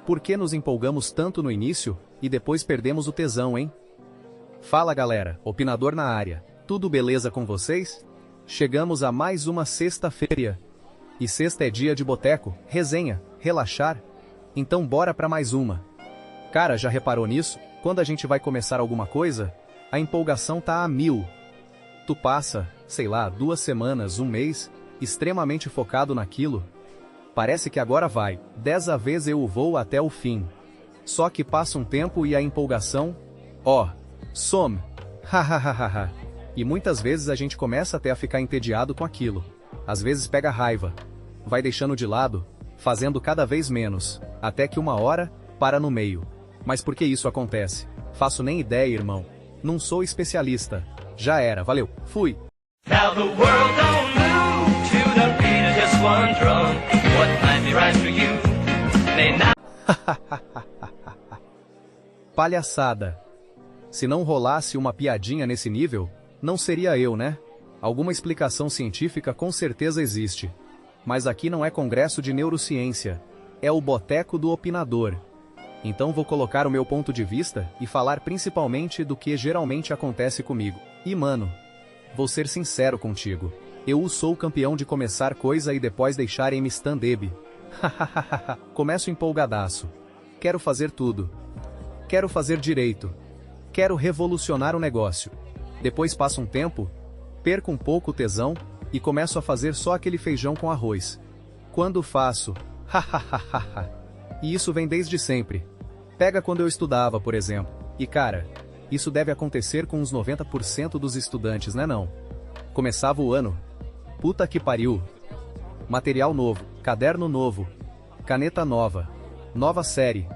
Por que nos empolgamos tanto no início, e depois perdemos o tesão, hein? Fala galera, opinador na área, tudo beleza com vocês? Chegamos a mais uma sexta-feira. E sexta é dia de boteco, resenha, relaxar. Então bora pra mais uma. Cara, já reparou nisso? Quando a gente vai começar alguma coisa, a empolgação tá a 1000. Tu passa, sei lá, 2 semanas, 1 mês, extremamente focado naquilo. Parece que agora vai, dessa vez eu vou até o fim. Só que passa um tempo e a empolgação, some. Hahaha. E muitas vezes a gente começa até a ficar entediado com aquilo. Às vezes pega raiva. Vai deixando de lado, fazendo cada vez menos, até que uma hora, para no meio. Mas por que isso acontece? Faço nem ideia, irmão. Não sou especialista. Já era, valeu, fui. Now the world don't move to the beat of just one drum. What might be right for you may not. Palhaçada. Se não rolasse uma piadinha nesse nível, não seria eu, né? Alguma explicação científica com certeza existe. Mas aqui não é congresso de neurociência. É o boteco do opinador. Então vou colocar o meu ponto de vista e falar principalmente do que geralmente acontece comigo. E mano, vou ser sincero contigo. Eu sou campeão de começar coisa e depois deixarem me stand-up. Começo empolgadaço. Quero fazer tudo. Quero fazer direito. Quero revolucionar o negócio. Depois passa um tempo, perco um pouco o tesão, e começo a fazer só aquele feijão com arroz. Quando faço, e isso vem desde sempre. Pega quando eu estudava, por exemplo, e cara, isso deve acontecer com uns 90% dos estudantes, né não? Começava o ano, puta que pariu. Material novo, caderno novo, caneta nova, nova série,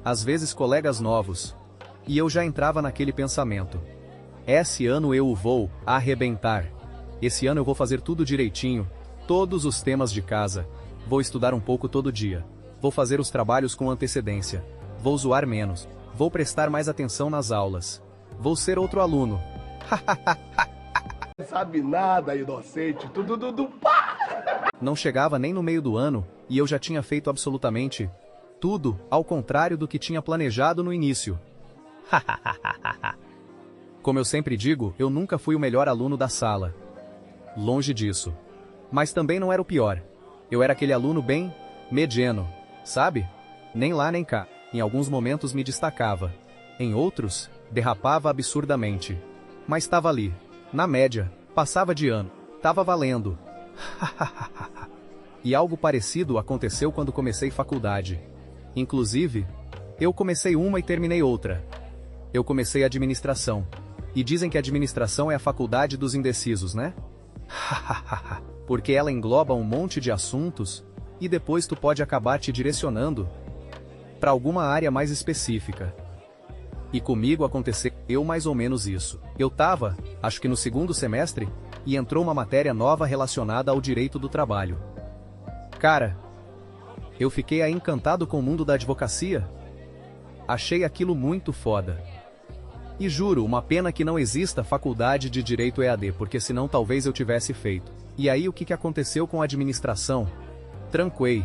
às vezes colegas novos. E eu já entrava naquele pensamento. Esse ano eu vou arrebentar. Esse ano eu vou fazer tudo direitinho, todos os temas de casa. Vou estudar um pouco todo dia. Vou fazer os trabalhos com antecedência. Vou zoar menos. Vou prestar mais atenção nas aulas. Vou ser outro aluno. Não sabe nada, inocente. Não chegava nem no meio do ano, e eu já tinha feito absolutamente tudo, ao contrário do que tinha planejado no início. Como eu sempre digo, eu nunca fui o melhor aluno da sala. Longe disso. Mas também não era o pior. Eu era aquele aluno bem mediano, sabe? Nem lá nem cá. Em alguns momentos me destacava. Em outros, derrapava absurdamente. Mas estava ali, na média, passava de ano. Tava valendo. E algo parecido aconteceu quando comecei faculdade. Inclusive, eu comecei uma e terminei outra. Eu comecei administração. E dizem que administração é a faculdade dos indecisos, né? Porque ela engloba um monte de assuntos, e depois tu pode acabar te direcionando para alguma área mais específica. E comigo aconteceu mais ou menos isso. Eu tava, acho que no 2º semestre, e entrou uma matéria nova relacionada ao direito do trabalho. Cara, eu fiquei aí encantado com o mundo da advocacia. Achei aquilo muito foda. E juro, uma pena que não exista faculdade de Direito EAD, porque senão talvez eu tivesse feito. E aí o que aconteceu com a administração? Tranquei.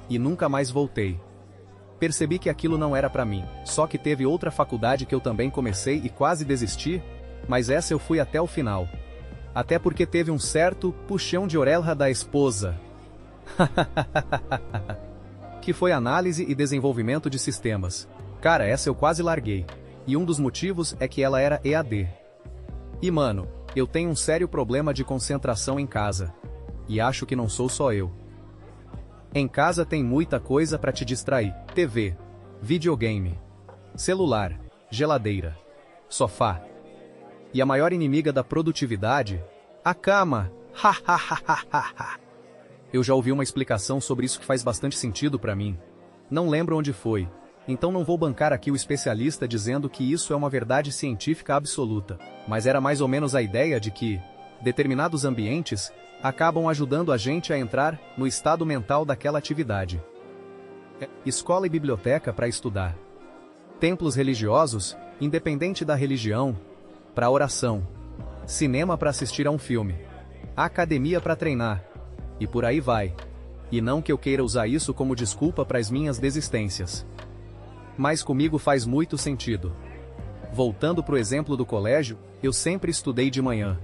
E nunca mais voltei. Percebi que aquilo não era pra mim, só que teve outra faculdade que eu também comecei e quase desisti, mas essa eu fui até o final. Até porque teve um certo puxão de orelha da esposa. Que foi análise e desenvolvimento de sistemas. Cara, essa eu quase larguei. E um dos motivos é que ela era EAD. E mano, eu tenho um sério problema de concentração em casa. E acho que não sou só eu. Em casa tem muita coisa pra te distrair. TV, videogame, celular, geladeira, sofá. E a maior inimiga da produtividade? A cama. Eu já ouvi uma explicação sobre isso que faz bastante sentido pra mim. Não lembro onde foi. Então não vou bancar aqui o especialista dizendo que isso é uma verdade científica absoluta, mas era mais ou menos a ideia de que determinados ambientes acabam ajudando a gente a entrar no estado mental daquela atividade. Escola e biblioteca para estudar. Templos religiosos, independente da religião, para oração. Cinema para assistir a um filme. Academia para treinar. E por aí vai. E não que eu queira usar isso como desculpa para as minhas desistências. Mas comigo faz muito sentido. Voltando pro exemplo do colégio, eu sempre estudei de manhã.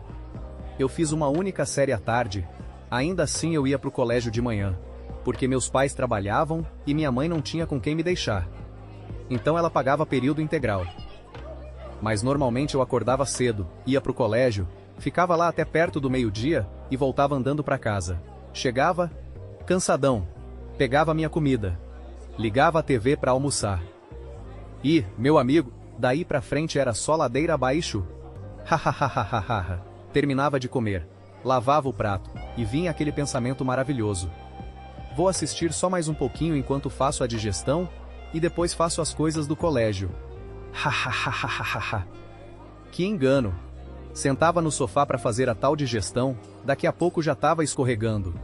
Eu fiz uma única série à tarde, ainda assim eu ia pro colégio de manhã, porque meus pais trabalhavam e minha mãe não tinha com quem me deixar. Então ela pagava período integral. Mas normalmente eu acordava cedo, ia pro colégio, ficava lá até perto do meio-dia e voltava andando pra casa. Chegava, cansadão, pegava minha comida, ligava a TV pra almoçar. E, meu amigo, daí pra frente era só ladeira abaixo. Hahaha. Terminava de comer, lavava o prato, e vinha aquele pensamento maravilhoso. Vou assistir só mais um pouquinho enquanto faço a digestão, e depois faço as coisas do colégio. Hahaha. Que engano! Sentava no sofá para fazer a tal digestão, daqui a pouco já tava escorregando.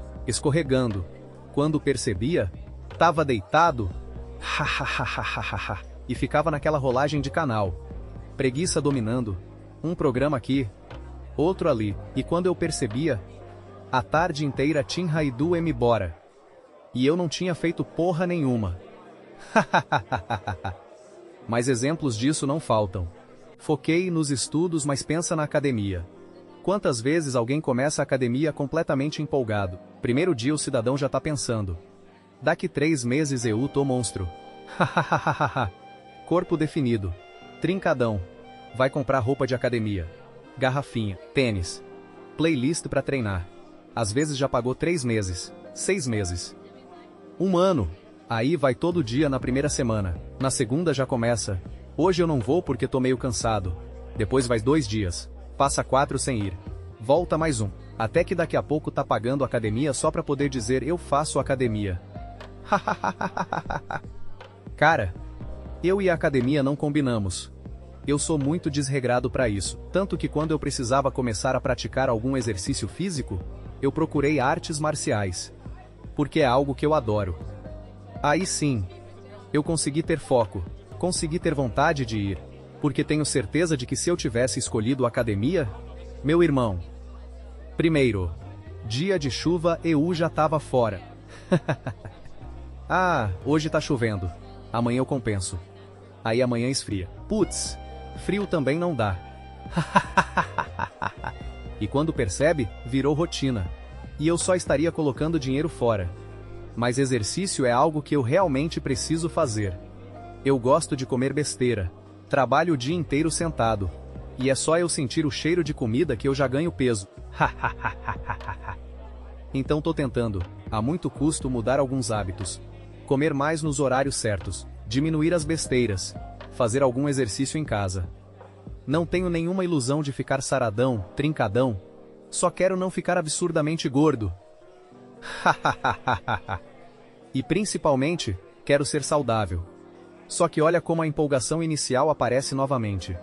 Quando percebia, tava deitado. Hahaha. E ficava naquela rolagem de canal. Preguiça dominando. Um programa aqui, outro ali, e quando eu percebia, a tarde inteira tinha ido embora. E eu não tinha feito porra nenhuma. Mas exemplos disso não faltam. Foquei nos estudos, mas pensa na academia. Quantas vezes alguém começa a academia completamente empolgado? Primeiro dia o cidadão já tá pensando. Daqui 3 meses eu tô monstro. Corpo definido. Trincadão. Vai comprar roupa de academia. Garrafinha, tênis. Playlist pra treinar. Às vezes já pagou 3 meses, 6 meses. 1 ano. Aí vai todo dia na primeira semana. Na segunda já começa. Hoje eu não vou porque tô meio cansado. Depois vai 2 dias. Passa 4 sem ir. Volta mais 1. Até que daqui a pouco tá pagando academia só pra poder dizer eu faço academia. Cara, eu e a academia não combinamos. Eu sou muito desregrado pra isso. Tanto que quando eu precisava começar a praticar algum exercício físico, eu procurei artes marciais. Porque é algo que eu adoro. Aí sim, eu consegui ter foco, consegui ter vontade de ir, porque tenho certeza de que se eu tivesse escolhido a academia, meu irmão. Primeiro, dia de chuva eu já tava fora. Ah, hoje tá chovendo. Amanhã eu compenso. Aí amanhã esfria. Putz, frio também não dá. E quando percebe, virou rotina. E eu só estaria colocando dinheiro fora. Mas exercício é algo que eu realmente preciso fazer. Eu gosto de comer besteira. Trabalho o dia inteiro sentado. E é só eu sentir o cheiro de comida que eu já ganho peso. Então tô tentando, a muito custo, mudar alguns hábitos. Comer mais nos horários certos, diminuir as besteiras, fazer algum exercício em casa. Não tenho nenhuma ilusão de ficar saradão, trincadão. Só quero não ficar absurdamente gordo. E principalmente, quero ser saudável. Só que olha como a empolgação inicial aparece novamente.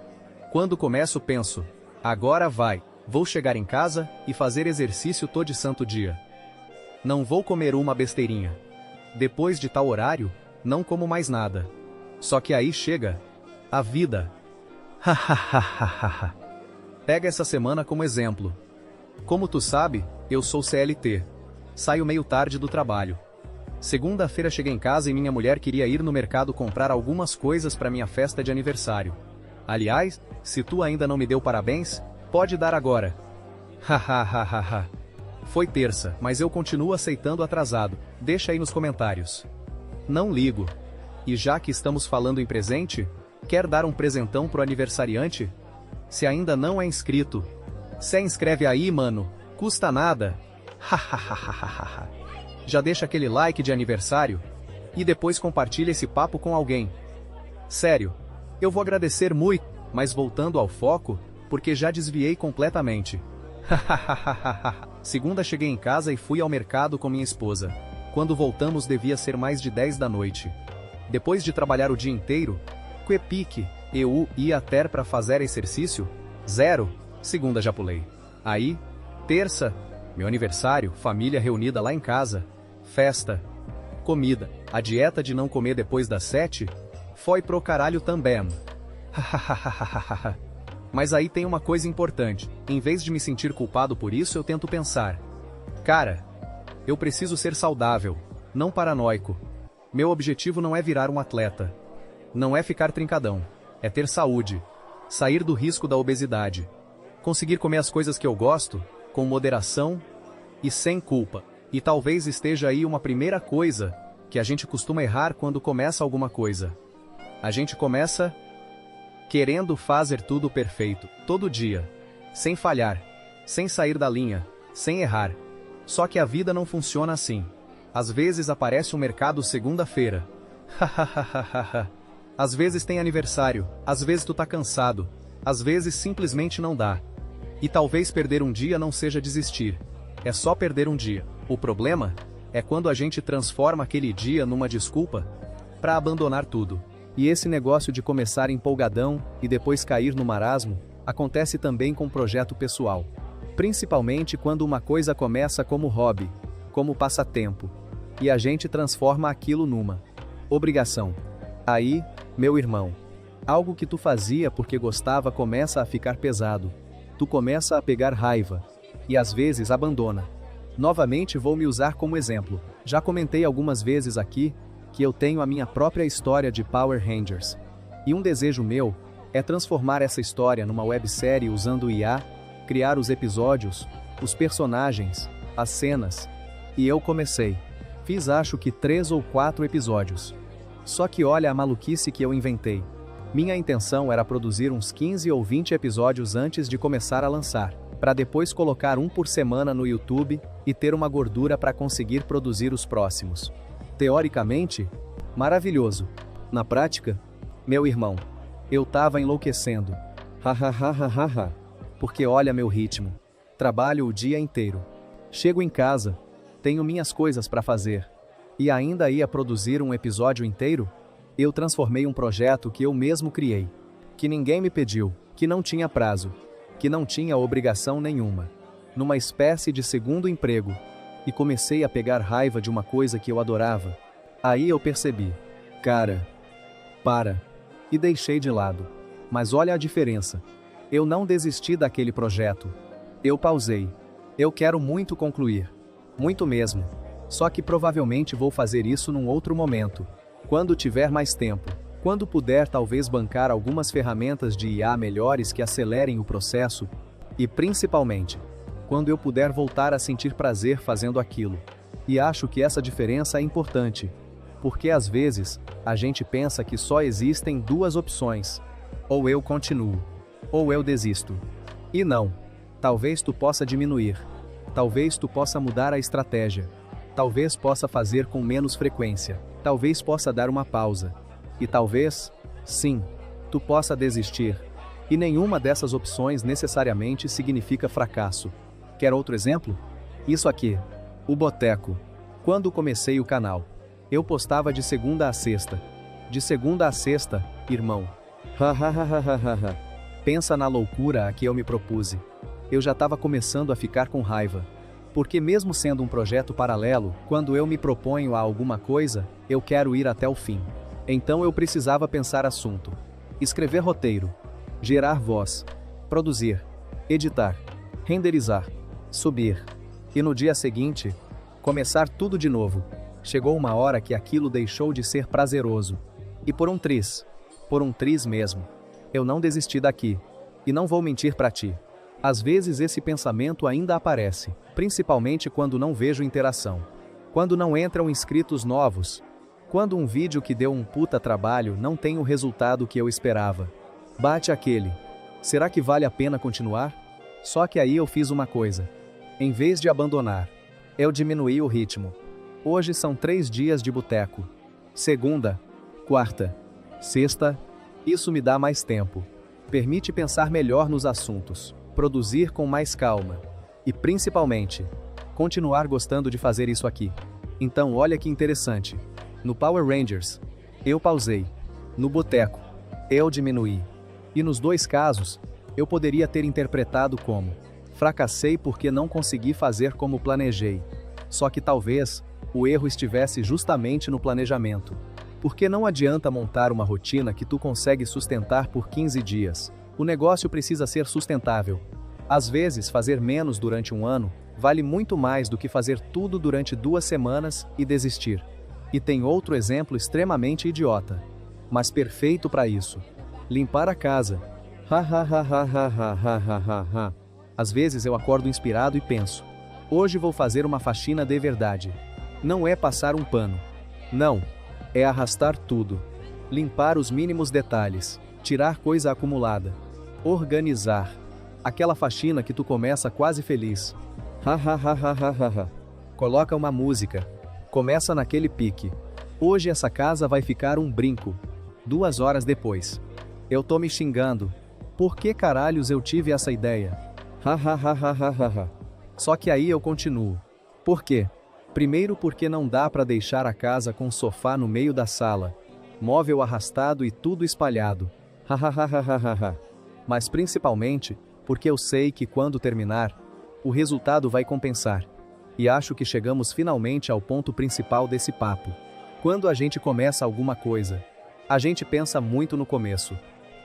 Quando começo penso, agora vai, vou chegar em casa e fazer exercício todo santo dia. Não vou comer uma besteirinha. Depois de tal horário, não como mais nada. Só que aí chega a vida. Pega essa semana como exemplo. Como tu sabe, eu sou CLT. Saio meio tarde do trabalho. Segunda-feira cheguei em casa e minha mulher queria ir no mercado comprar algumas coisas para minha festa de aniversário. Aliás, se tu ainda não me deu parabéns, pode dar agora. Foi terça, mas eu continuo aceitando atrasado. Deixa aí nos comentários. Não ligo. E já que estamos falando em presente, quer dar um presentão pro aniversariante? Se ainda não é inscrito, se inscreve aí, mano. Custa nada. Já deixa aquele like de aniversário e depois compartilha esse papo com alguém. Sério, eu vou agradecer muito, mas voltando ao foco, porque já desviei completamente. Segunda cheguei em casa e fui ao mercado com minha esposa. Quando voltamos devia ser mais de 10 da noite. Depois de trabalhar o dia inteiro, que pique, eu ia até para fazer exercício? Zero. Segunda já pulei. Aí, terça, meu aniversário, família reunida lá em casa, festa, comida, a dieta de não comer depois das 7, foi pro caralho também. Mas aí tem uma coisa importante, em vez de me sentir culpado por isso eu tento pensar. Cara, eu preciso ser saudável, não paranoico. Meu objetivo não é virar um atleta. Não é ficar trincadão. É ter saúde. Sair do risco da obesidade. Conseguir comer as coisas que eu gosto, com moderação e sem culpa. E talvez esteja aí uma primeira coisa que a gente costuma errar quando começa alguma coisa. A gente começa querendo fazer tudo perfeito, todo dia, sem falhar, sem sair da linha, sem errar. Só que a vida não funciona assim. Às vezes aparece um mercado segunda-feira. Hahaha. Às vezes tem aniversário, às vezes tu tá cansado, às vezes simplesmente não dá. E talvez perder um dia não seja desistir. É só perder um dia. O problema é quando a gente transforma aquele dia numa desculpa para abandonar tudo. E esse negócio de começar empolgadão e depois cair no marasmo acontece também com projeto pessoal. Principalmente quando uma coisa começa como hobby, como passatempo, e a gente transforma aquilo numa obrigação. Aí, meu irmão, algo que tu fazia porque gostava começa a ficar pesado. Tu começa a pegar raiva e às vezes abandona. Novamente vou me usar como exemplo. Já comentei algumas vezes aqui que eu tenho a minha própria história de Power Rangers. E um desejo meu é transformar essa história numa websérie usando IA, criar os episódios, os personagens, as cenas. E eu comecei. Fiz acho que 3 ou 4 episódios. Só que olha a maluquice que eu inventei. Minha intenção era produzir uns 15 ou 20 episódios antes de começar a lançar, para depois colocar um por semana no YouTube e ter uma gordura para conseguir produzir os próximos. Teoricamente, maravilhoso. Na prática, meu irmão, eu tava enlouquecendo. Hahaha. Porque olha meu ritmo. Trabalho o dia inteiro. Chego em casa, tenho minhas coisas para fazer. E ainda ia produzir um episódio inteiro? Eu transformei um projeto que eu mesmo criei. Que ninguém me pediu, que não tinha prazo, que não tinha obrigação nenhuma. Numa espécie de segundo emprego. E comecei a pegar raiva de uma coisa que eu adorava. Aí eu percebi. Cara, para. E deixei de lado. Mas olha a diferença. Eu não desisti daquele projeto. Eu pausei. Eu quero muito concluir. Muito mesmo. Só que provavelmente vou fazer isso num outro momento. Quando tiver mais tempo. Quando puder talvez bancar algumas ferramentas de IA melhores que acelerem o processo. E principalmente, quando eu puder voltar a sentir prazer fazendo aquilo. E acho que essa diferença é importante. Porque às vezes, a gente pensa que só existem 2 opções. Ou eu continuo. Ou eu desisto. E não. Talvez tu possa diminuir. Talvez tu possa mudar a estratégia. Talvez possa fazer com menos frequência. Talvez possa dar uma pausa. E talvez, sim, tu possa desistir. E nenhuma dessas opções necessariamente significa fracasso. Quer outro exemplo? Isso aqui. O Boteco. Quando comecei o canal, eu postava de segunda a sexta. De segunda a sexta, irmão. Hahaha. Pensa na loucura a que eu me propuse. Eu já estava começando a ficar com raiva. Porque mesmo sendo um projeto paralelo, quando eu me proponho a alguma coisa, eu quero ir até o fim. Então eu precisava pensar assunto. Escrever roteiro. Gerar voz. Produzir. Editar. Renderizar. Subir. E no dia seguinte, começar tudo de novo. Chegou uma hora que aquilo deixou de ser prazeroso. E por um triz mesmo, eu não desisti daqui. E não vou mentir pra ti. Às vezes esse pensamento ainda aparece, principalmente quando não vejo interação. Quando não entram inscritos novos. Quando um vídeo que deu um puta trabalho não tem o resultado que eu esperava. Bate aquele. Será que vale a pena continuar? Só que aí eu fiz uma coisa. Em vez de abandonar, eu diminuí o ritmo. Hoje são 3 dias de boteco. Segunda, quarta, sexta. Isso me dá mais tempo. Permite pensar melhor nos assuntos. Produzir com mais calma. E principalmente, continuar gostando de fazer isso aqui. Então olha que interessante. No Power Rangers, eu pausei. No Boteco, eu diminuí. E nos 2 casos, eu poderia ter interpretado como: fracassei porque não consegui fazer como planejei. Só que talvez, o erro estivesse justamente no planejamento. Porque não adianta montar uma rotina que tu consegue sustentar por 15 dias. O negócio precisa ser sustentável. Às vezes, fazer menos durante um ano vale muito mais do que fazer tudo durante 2 semanas e desistir. E tem outro exemplo extremamente idiota. mas perfeito para isso. Limpar a casa. Ha ha ha ha ha ha ha ha ha ha. Às vezes eu acordo inspirado e penso: hoje vou fazer uma faxina de verdade. Não é passar um pano. Não. É arrastar tudo. Limpar os mínimos detalhes. Tirar coisa acumulada. Organizar. Aquela faxina que tu começa quase feliz. Ha ha ha ha ha ha ha. Coloca uma música. Começa naquele pique. Hoje essa casa vai ficar um brinco. 2 horas depois. Eu tô me xingando. Por que caralhos eu tive essa ideia? Ha ha ha ha ha ha ha. Só que aí eu continuo. Por quê? Primeiro porque não dá pra deixar a casa com o sofá no meio da sala. Móvel arrastado e tudo espalhado. Ha ha ha ha ha ha ha. Mas principalmente porque eu sei que quando terminar, o resultado vai compensar. E acho que chegamos finalmente ao ponto principal desse papo. Quando a gente começa alguma coisa, a gente pensa muito no começo.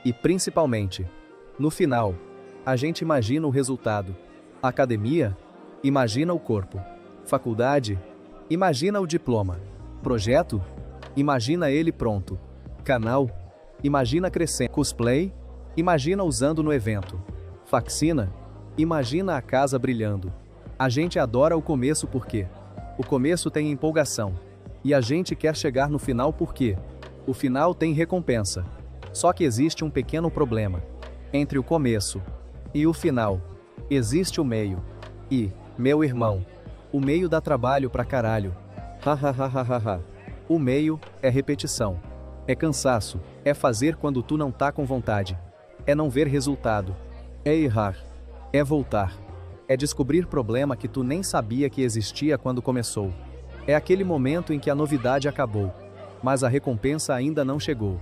E principalmente, no final, a gente imagina o resultado. Academia? Imagina o corpo. Faculdade? Imagina o diploma. Projeto? Imagina ele pronto. Canal? Imagina crescendo. Cosplay? Imagina usando no evento. Faxina? Imagina a casa brilhando. A gente adora o começo porque o começo tem empolgação. E a gente quer chegar no final porque o final tem recompensa. Só que existe um pequeno problema. Entre o começo e o final, existe o meio. E, meu irmão, o meio dá trabalho pra caralho. Ha ha ha ha ha ha. O meio é repetição. É cansaço. É fazer quando tu não tá com vontade. É não ver resultado. É errar. É voltar. É descobrir problema que tu nem sabia que existia quando começou. É aquele momento em que a novidade acabou, mas a recompensa ainda não chegou.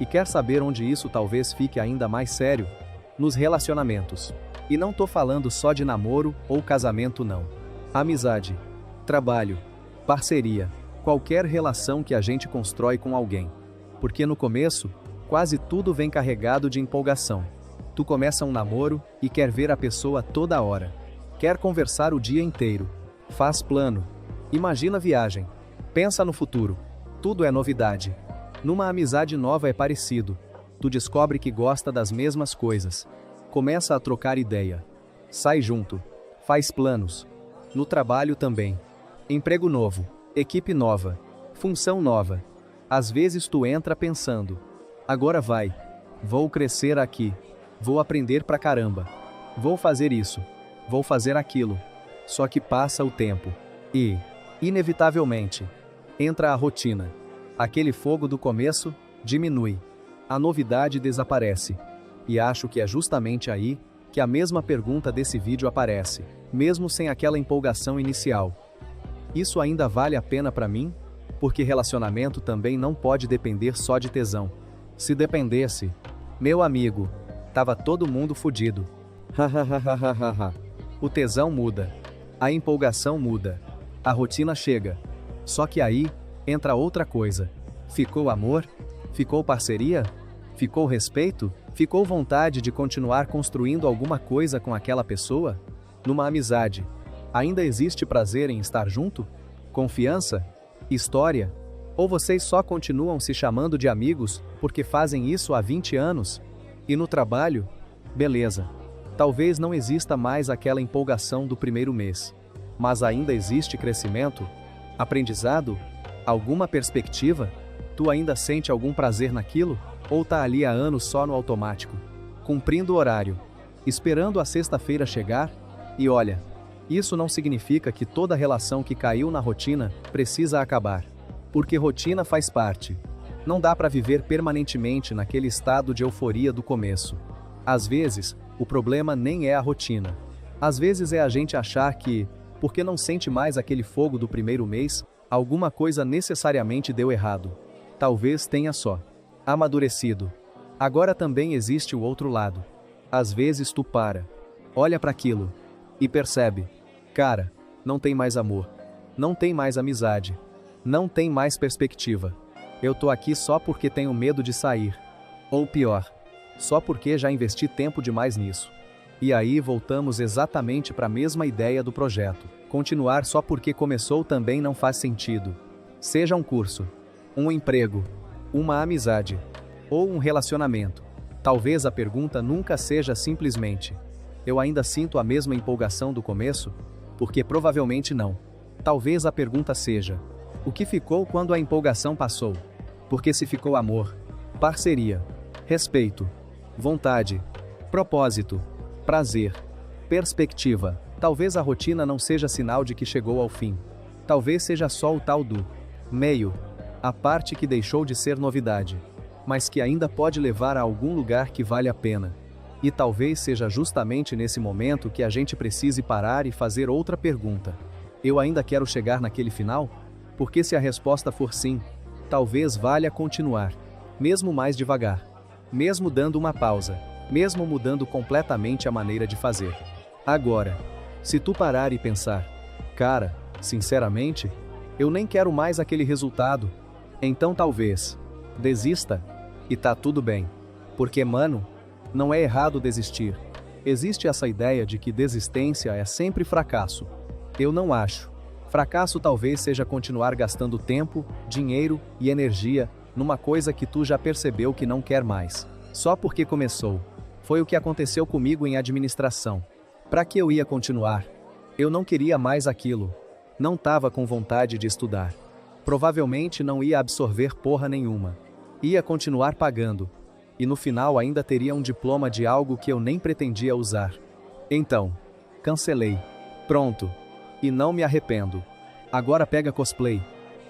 E quer saber onde isso talvez fique ainda mais sério? Nos relacionamentos. E não tô falando só de namoro ou casamento não. Amizade, trabalho, parceria, qualquer relação que a gente constrói com alguém. Porque no começo, quase tudo vem carregado de empolgação. Tu começa um namoro e quer ver a pessoa toda hora. Quer conversar o dia inteiro. Faz plano. Imagina viagem. Pensa no futuro. Tudo é novidade. Numa amizade nova é parecido. Tu descobre que gosta das mesmas coisas. Começa a trocar ideia. Sai junto. Faz planos. No trabalho também. Emprego novo. Equipe nova. Função nova. Às vezes tu entra pensando: agora vai. Vou crescer aqui. Vou aprender pra caramba. Vou fazer isso. Vou fazer aquilo. Só que passa o tempo. E, inevitavelmente, entra a rotina. Aquele fogo do começo diminui. A novidade desaparece. E acho que é justamente aí que a mesma pergunta desse vídeo aparece, mesmo sem aquela empolgação inicial. Isso ainda vale a pena pra mim? Porque relacionamento também não pode depender só de tesão. Se dependesse, meu amigo, tava todo mundo fudido. Hahaha. O tesão muda. A empolgação muda. A rotina chega. Só que aí entra outra coisa. Ficou amor? Ficou parceria? Ficou respeito? Ficou vontade de continuar construindo alguma coisa com aquela pessoa? Numa amizade, ainda existe prazer em estar junto? Confiança? História? Ou vocês só continuam se chamando de amigos porque fazem isso há 20 anos? E no trabalho? Beleza. Talvez não exista mais aquela empolgação do primeiro mês. Mas ainda existe crescimento? Aprendizado? Alguma perspectiva? Tu ainda sente algum prazer naquilo? Ou tá ali há anos só no automático? Cumprindo o horário? Esperando a sexta-feira chegar? E olha, isso não significa que toda relação que caiu na rotina precisa acabar. Porque rotina faz parte. Não dá pra viver permanentemente naquele estado de euforia do começo. Às vezes, o problema nem é a rotina. Às vezes é a gente achar que, porque não sente mais aquele fogo do primeiro mês, alguma coisa necessariamente deu errado. Talvez tenha só amadurecido. Agora também existe o outro lado. Às vezes tu para, olha para aquilo e percebe: cara, não tem mais amor, não tem mais amizade, não tem mais perspectiva. Eu tô aqui só porque tenho medo de sair. Ou pior, só porque já investi tempo demais nisso. E aí voltamos exatamente para a mesma ideia do projeto. Continuar só porque começou também não faz sentido. Seja um curso, um emprego, uma amizade ou um relacionamento? Talvez a pergunta nunca seja simplesmente: eu ainda sinto a mesma empolgação do começo? Porque provavelmente não. Talvez a pergunta seja: o que ficou quando a empolgação passou? Porque se ficou amor, parceria, respeito, vontade, propósito, prazer, perspectiva. Talvez a rotina não seja sinal de que chegou ao fim. Talvez seja só o tal do meio, a parte que deixou de ser novidade, mas que ainda pode levar a algum lugar que vale a pena. E talvez seja justamente nesse momento que a gente precise parar e fazer outra pergunta: eu ainda quero chegar naquele final? Porque se a resposta for sim, talvez valha continuar, mesmo mais devagar, mesmo dando uma pausa, mesmo mudando completamente a maneira de fazer. Agora, se tu parar e pensar: cara, sinceramente, eu nem quero mais aquele resultado, então talvez desista, e tá tudo bem. Porque, mano, não é errado desistir. Existe essa ideia de que desistência é sempre fracasso. Eu não acho. Fracasso talvez seja continuar gastando tempo, dinheiro e energia numa coisa que tu já percebeu que não quer mais, só porque começou. Foi o que aconteceu comigo em administração. Para que eu ia continuar? Eu não queria mais aquilo. Não tava com vontade de estudar. Provavelmente não ia absorver porra nenhuma. Ia continuar pagando. E no final ainda teria um diploma de algo que eu nem pretendia usar. Então, cancelei. Pronto. E não me arrependo. Agora pega cosplay.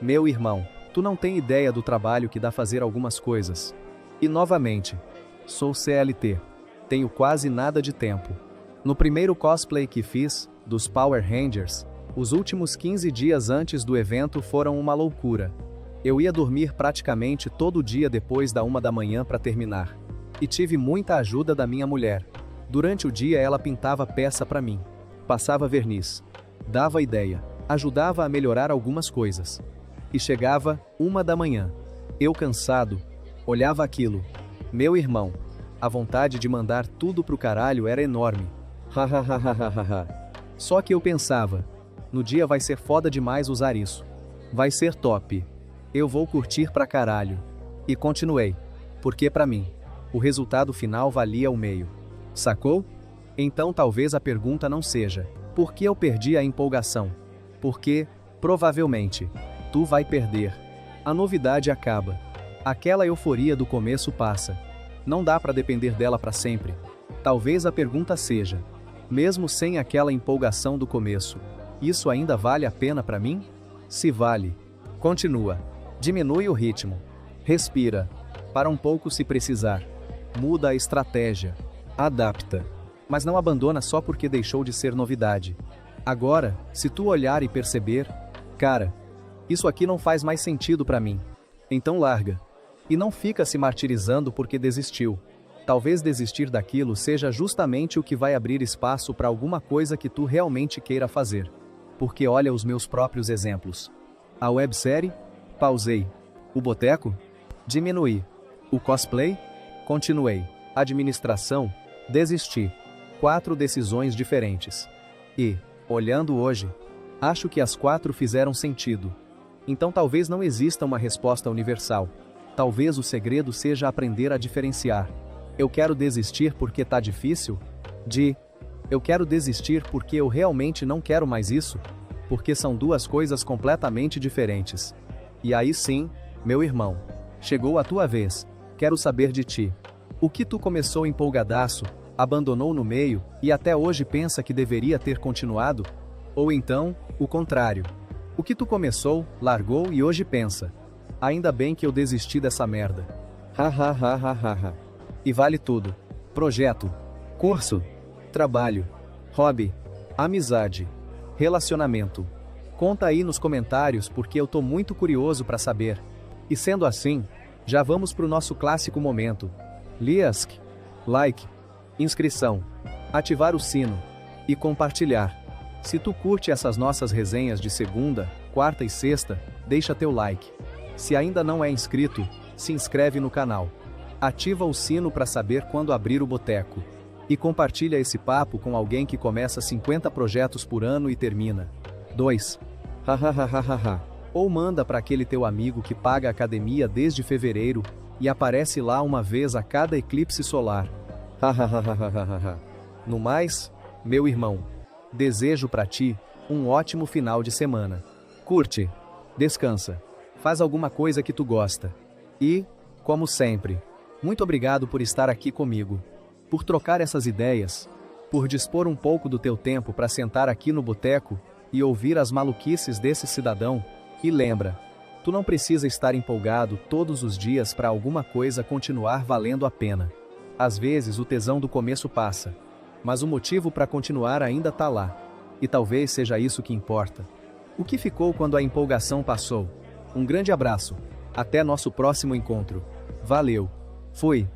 Meu irmão, tu não tem ideia do trabalho que dá fazer algumas coisas. E novamente, sou CLT. Tenho quase nada de tempo. No primeiro cosplay que fiz, dos Power Rangers, os últimos 15 dias antes do evento foram uma loucura. Eu ia dormir praticamente todo dia depois da 1 da manhã para terminar. E tive muita ajuda da minha mulher. Durante o dia ela pintava peça para mim. Passava verniz. Dava ideia. Ajudava a melhorar algumas coisas. E chegava 1 da manhã. Eu cansado. Olhava aquilo. Meu irmão. A vontade de mandar tudo pro caralho era enorme. Hahaha. Só que eu pensava: no dia vai ser foda demais usar isso. Vai ser top. Eu vou curtir pra caralho. E continuei. Porque pra mim, o resultado final valia o meio. Sacou? Então talvez a pergunta não seja: por que eu perdi a empolgação? Porque, provavelmente, tu vai perder. A novidade acaba. Aquela euforia do começo passa. Não dá pra depender dela pra sempre. Talvez a pergunta seja: mesmo sem aquela empolgação do começo, isso ainda vale a pena pra mim? Se vale, continua. Diminui o ritmo. Respira. Para um pouco se precisar. Muda a estratégia. Adapta. Mas não abandona só porque deixou de ser novidade. Agora, se tu olhar e perceber: cara, isso aqui não faz mais sentido pra mim. Então larga. E não fica se martirizando porque desistiu. Talvez desistir daquilo seja justamente o que vai abrir espaço para alguma coisa que tu realmente queira fazer. Porque olha os meus próprios exemplos. A websérie? Pausei. O boteco? Diminuí. O cosplay? Continuei. Administração? Desisti. 4 decisões diferentes. E, olhando hoje, acho que as 4 fizeram sentido. Então talvez não exista uma resposta universal. Talvez o segredo seja aprender a diferenciar. Eu quero desistir porque tá difícil? Eu quero desistir porque eu realmente não quero mais isso? Porque são 2 coisas completamente diferentes. E aí sim, meu irmão, chegou a tua vez. Quero saber de ti. O que tu começou empolgadaço, abandonou no meio e até hoje pensa que deveria ter continuado? Ou então, o contrário. O que tu começou, largou e hoje pensa: ainda bem que eu desisti dessa merda. Hahaha. E vale tudo. Projeto, curso, trabalho, hobby, amizade, relacionamento. Conta aí nos comentários porque eu tô muito curioso para saber. E sendo assim, já vamos pro nosso clássico momento. Liask, like, inscrição, ativar o sino e compartilhar. Se tu curte essas nossas resenhas de segunda, quarta e sexta, deixa teu like. Se ainda não é inscrito, se inscreve no canal. Ativa o sino para saber quando abrir o boteco. E compartilha esse papo com alguém que começa 50 projetos por ano e termina 2. Hahaha. Ou manda para aquele teu amigo que paga a academia desde fevereiro e aparece lá uma vez a cada eclipse solar. Hahaha. No mais, meu irmão, desejo para ti um ótimo final de semana. Curte, descansa, faz alguma coisa que tu gosta. E, como sempre, muito obrigado por estar aqui comigo, por trocar essas ideias, por dispor um pouco do teu tempo para sentar aqui no boteco e ouvir as maluquices desse cidadão. E lembra, tu não precisa estar empolgado todos os dias para alguma coisa continuar valendo a pena. Às vezes o tesão do começo passa, mas o motivo para continuar ainda tá lá. E talvez seja isso que importa. O que ficou quando a empolgação passou? Um grande abraço. Até nosso próximo encontro. Valeu. Fui.